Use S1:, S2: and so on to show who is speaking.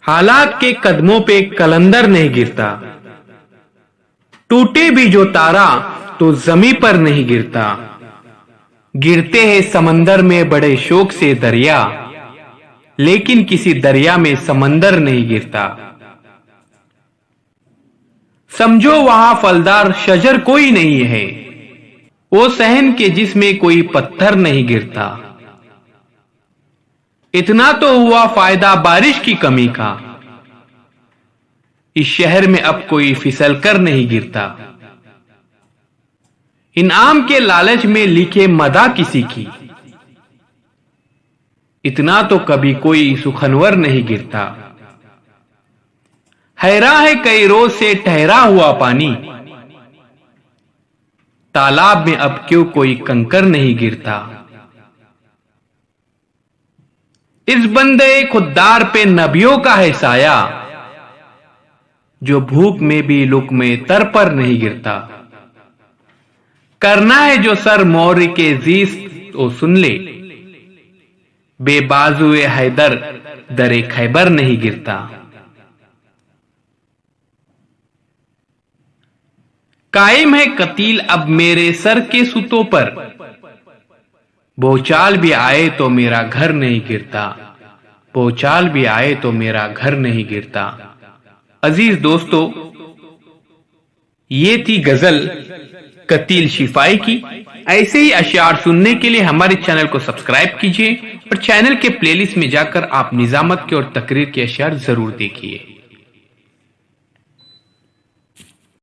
S1: हालात के कदमों पे कलंदर नहीं गिरता, टूटे भी जो तारा तो जमी पर नहीं गिरता। गिरते हैं समंदर में बड़े शौक से दरिया, लेकिन किसी दरिया में समंदर नहीं गिरता। समझो वहां फलदार शजर कोई नहीं है, वो सहन के जिसमें कोई पत्थर नहीं गिरता। इतना तो हुआ फायदा बारिश की कमी का, इस शहर में अब कोई फिसल कर नहीं गिरता। इनाम के लालच में लिखे मदा किसी की, इतना तो कभी कोई सुखनवर नहीं गिरता। हैरान है कई रोज से ठहरा हुआ पानी, तालाब में अब क्यों कोई कंकर नहीं गिरता। इस बंदे खुद्दार पे नबियों का है साया, जो भूख में भी लुक़्मे तर पर नहीं गिरता। करना है जो सर मौर्य के जीस तो सुन ले, बेबाजुए हैदर दरे खैबर नहीं गिरता। कायम है कतील अब मेरे सर के सुतों पर, भूचाल भी आए तो मेरा घर नहीं गिरता। भूचाल भी आए तो मेरा घर नहीं गिरता। अजीज दोस्तों, ये थी गजल कतील शिफाई की। ऐसे ही अशआर सुनने के लिए हमारे चैनल को सब्सक्राइब कीजिए और चैनल के प्लेलिस्ट में जाकर आप निजामत के और तकरीर के अशआर जरूर देखिए।